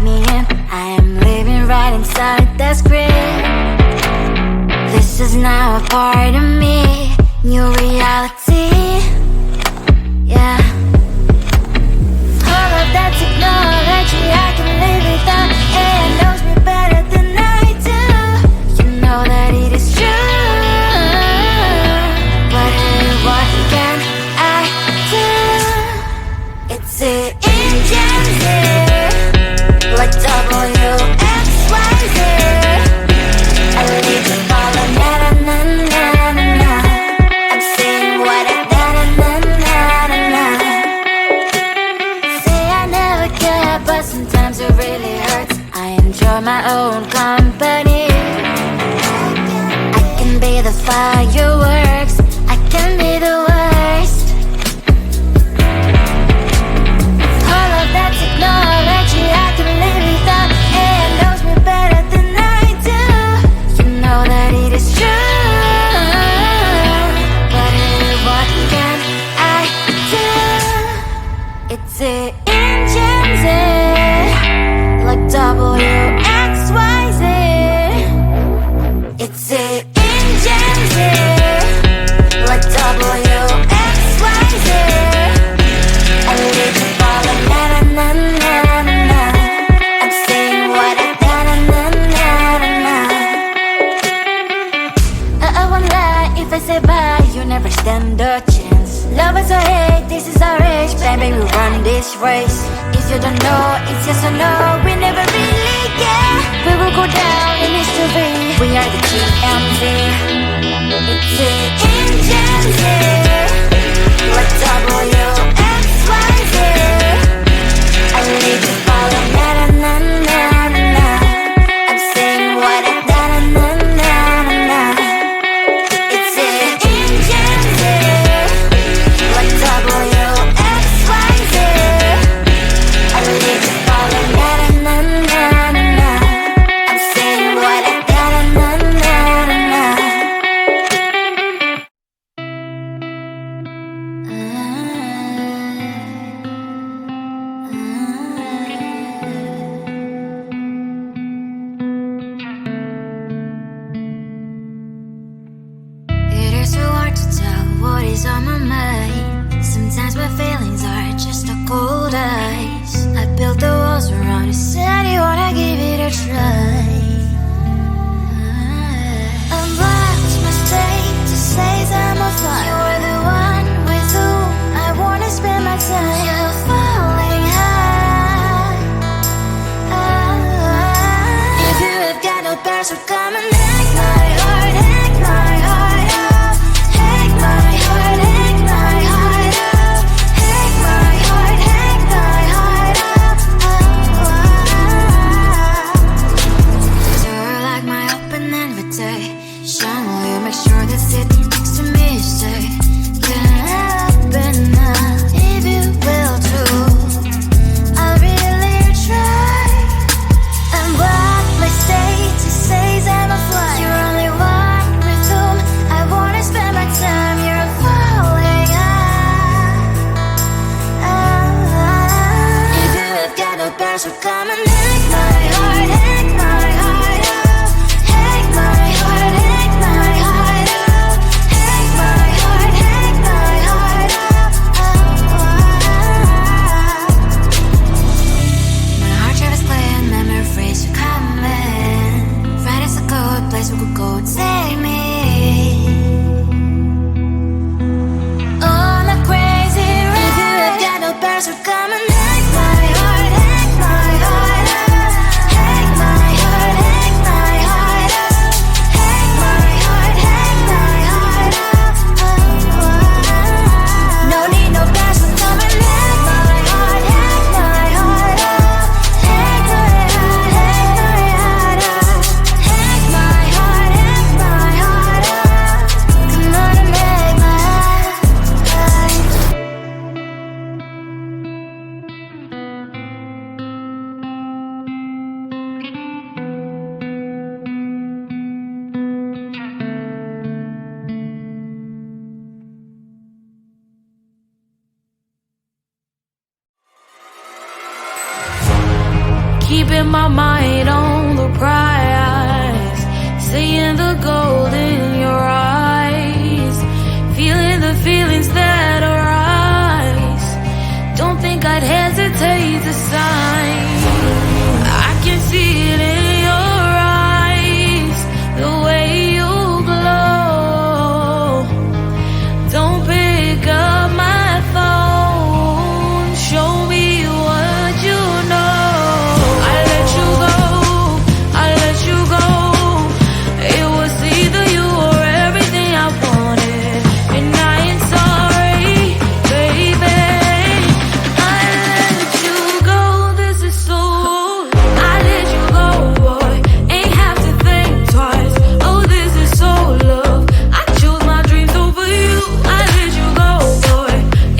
me in. I am living right inside the screen. This is now a part of me, new reality. Yeah. All of that technology I can live without. AI knows me better than I do. You know that it is true. But hey, what can I do? It's the engines here, like WXYZ. I leave to follow, na na na na na na. I'm saying what I na na na na na na. Say I never care, but sometimes it really hurts. I enjoy my own company. I can be the fireworks, I can be the worst. All of that technology I can live without. AI knows me better than I do. You know that it is true. But hey, what can I do? It's the engines, like WXYZ. It's the engines, like WXYZ. I live to follow, na na na na na na. I'm saying what I na na na na na na. I won't lie if I say bye, you never stand a chance. Love is or hate, this is our age, baby, we run this race. If you don't know, it's yes or no, we never really care. We will go down in history, we are the GMZ. It's the engines here, like WXYZ. I need to follow, na na na na na na. I'm saying what I na na na na na. It's the engines here, like WXYZ. I need to follow, na na na na na. I'm saying what I na na na na na. It is so hard to tell what is on my mind. Sometimes my feelings are just a cold ice. I built the walls around you, said you wanna give it a try. I'm lost, mistake to say I'm a fly. You're the one with whom I wanna spend my time. You're falling high. If you have got no bears, so come and hack my heart, hack my heart up. Hack my heart, hack my heart up. Hack my heart, hack my heart up. You're like my open invitation. Will you make sure that sitting next to me is safe? Can happen now, if you will too. I'll really try. And what my state to say I'm a fly. You're only one with whom I wanna spend my time. You're falling high. If you have got no bears, so come and hack my heart, hack my heart up. Hack my heart, hack my heart up. the gold in your eyes, feeling the feelings that arise. Don't think I'd hesitate to sign. I can see it in your eyes, the way you glow. Don't pick up my phone, show me what you know. I let you go, I let you go. It was either you or everything I wanted, and I ain't sorry, baby. I let you go, this is so. I let you go, boy, ain't have to think twice. Oh, this is so love. I chose my dreams over you. I let you go, boy,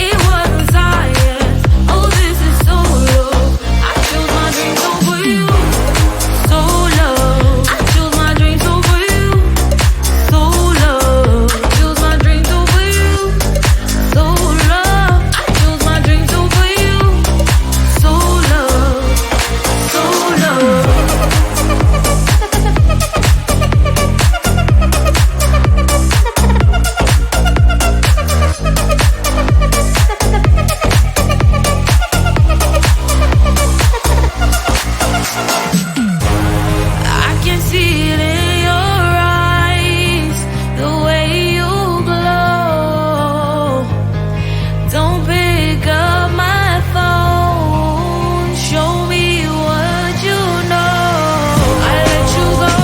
it wasn't science. Oh, this is so love. I chose my dreams over you. So love. I chose my dreams over you. So love. Chose my dreams over you. So love. I chose my dreams over you. So love. So love. I can see it in your eyes, the way you glow. Don't pick up my phone, show me what you know. I let you go,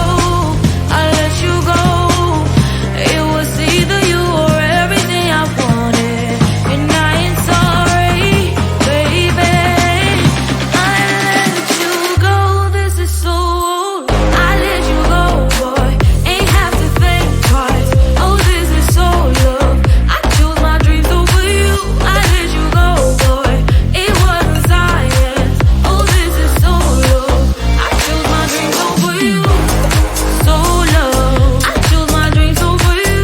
I let you go. It was either you or everything I wanted, and I ain't sorry, baby. I let you go, this is so. I let you go, boy, ain't have to think twice. Oh, this is so love. I chose my dreams over you. I let you go, boy, it wasn't science. Oh, this is so love. I chose my dreams over you. So love. I chose my dreams over you.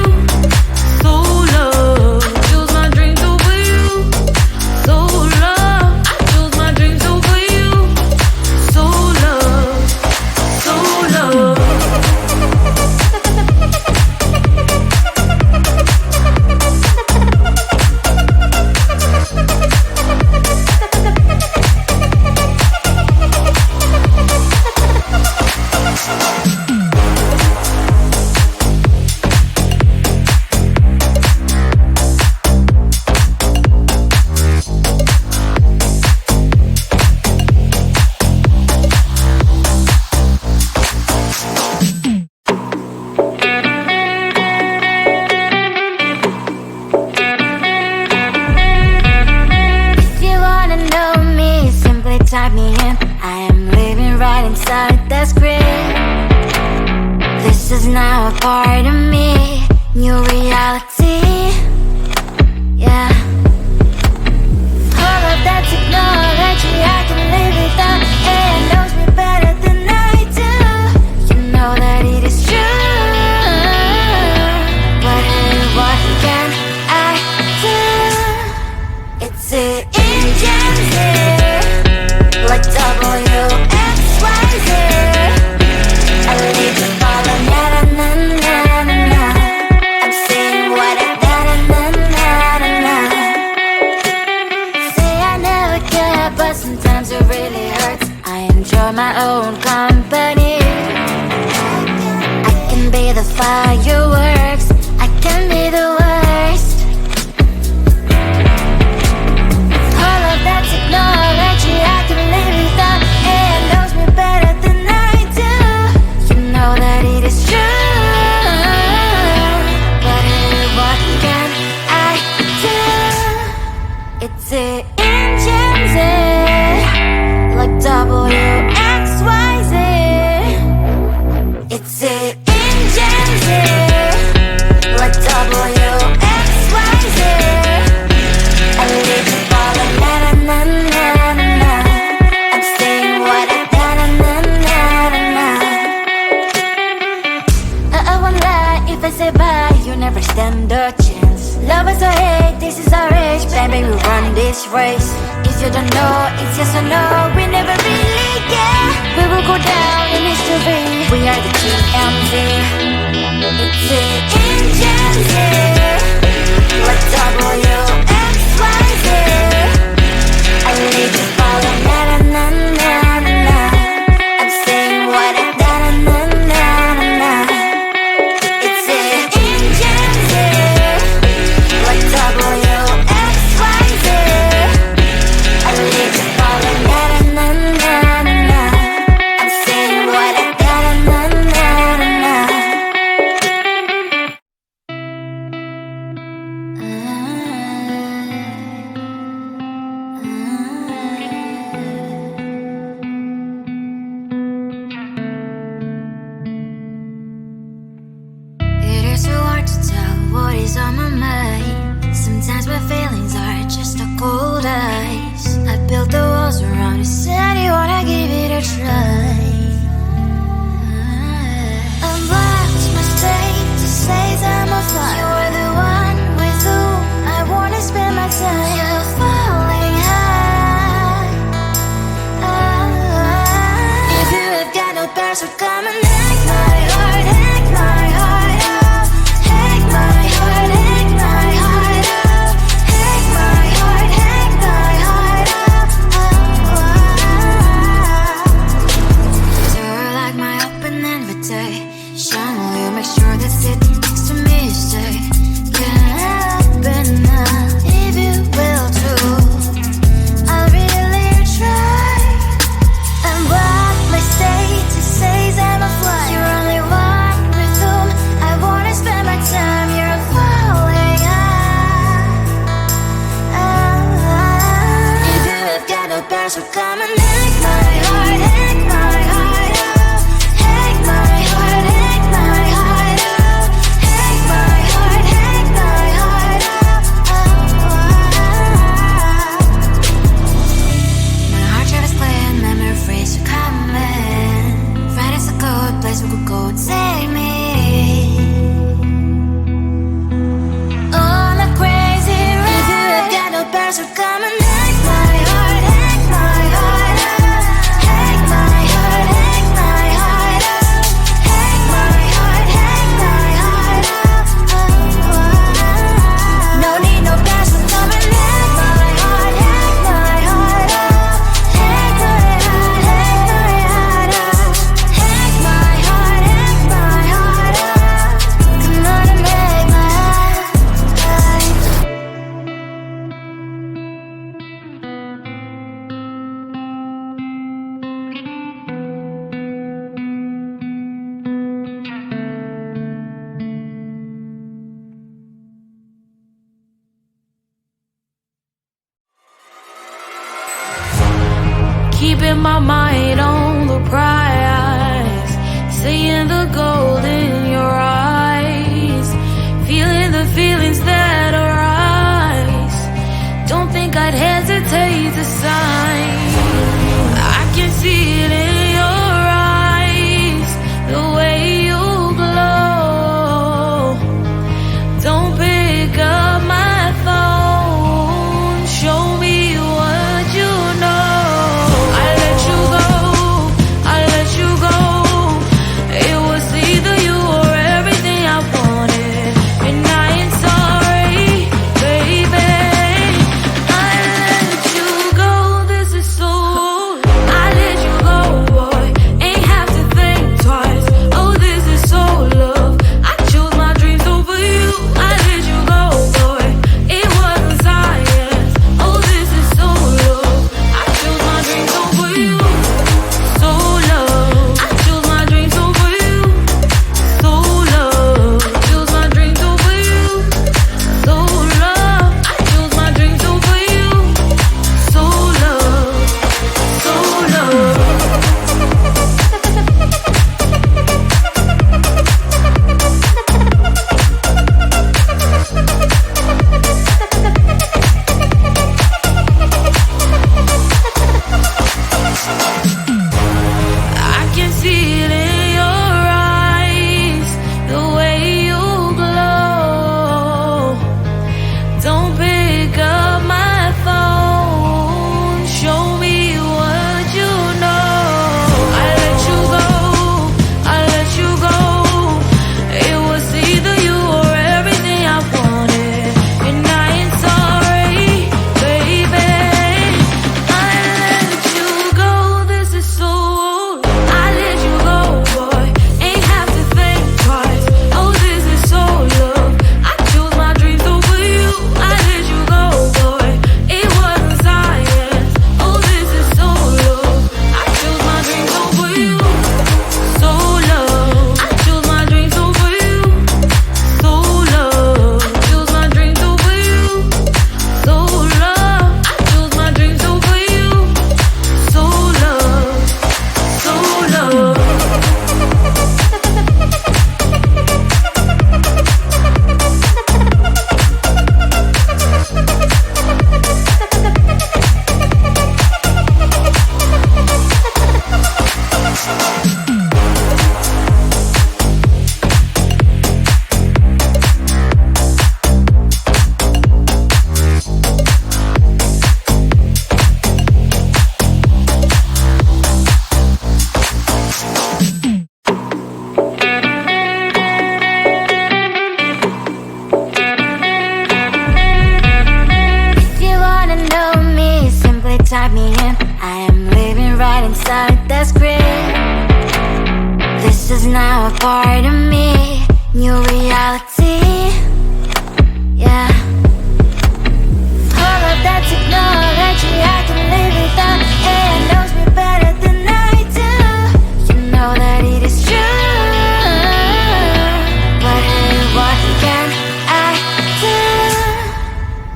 So love. Chose my dreams over you. So love. I chose my dreams over you. So love. So love. If you wanna know me, simply type me in. I am living right inside the screen. This is now a part of me, new reality. Yeah. All of that technology I can live without. It knows me better than I do. You know that it is true. But hey, what can I do? It's an engine here, like WXYZ. I need to follow, na na na na na na. I'm saying what I na na na na na na. Say I never care, but sometimes it really hurts. I enjoy my own company. I can be the fireworks, I can be the worst. All of that technology I can live without. It knows me better than I do. You know that it is true. But hey, what can I do? It's an engine, like WXYZ. It's an engine, like WXYZ. I live to follow, na na na na na na. I'm saying what I na na na na na na. I won't lie if I say bye, you never stand a chance. Love us or hate, this is our age, baby, we run this race. If you don't know, it's yes or no, we never really care. We will go down in history, we are the TMZ. what is on my mind. Sometimes my feelings are just a cold ice. I built the walls around you, said you wanna give it a try. I've watched my state to say I'm a fly. You're the one with whom I wanna spend my time. You're falling high. If you have got no bears, so come and hack my heart, hack my heart out. Hack my heart, hack my heart out. Hack my heart, hack my heart out. You're like my open invitation. Will you make sure that sitting next to me you stay? Can happen now, if you will too. I'll really try. And what my state to say I'm a fly. You're only one with whom I wanna spend my time. You're falling high. If you have got no bears, so come and hack my heart, hack my heart out. Hack my heart, hack my heart out. Hack my heart, hack my heart out. My heart drive is clear and memory freeze, so come in. Friday's a good place we could go, take me on a crazy ride. If you have got no bears, so come and hack my heart, hack my heart out. Hack my heart, hack my heart out. Hack my heart, hack my heart out. No need no bears, so come and hack my heart, hack my heart out. Hack my heart, hack my heart out. Hack my heart, hack my heart out. Come on and make my heart. Keeping my mind on the prize, seeing the gold in your eyes, feeling the feelings that arise. Don't think I'd hesitate to sign. I can see it in your eyes, the way you glow. Don't pick up my phone, show me what you know. I let you go. is now a part of me. New reality, yeah. All of that technology I can live without. AI knows me better than I do. You know that it is true. But hey, what can I do?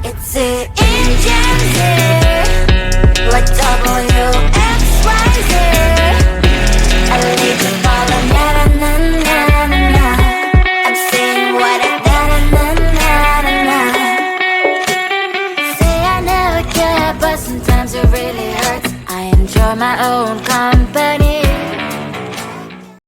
It's the engine's here, like WXYZ. I need to follow, na na na na na na. I'm saying what I na na na na na. Say I never care, but sometimes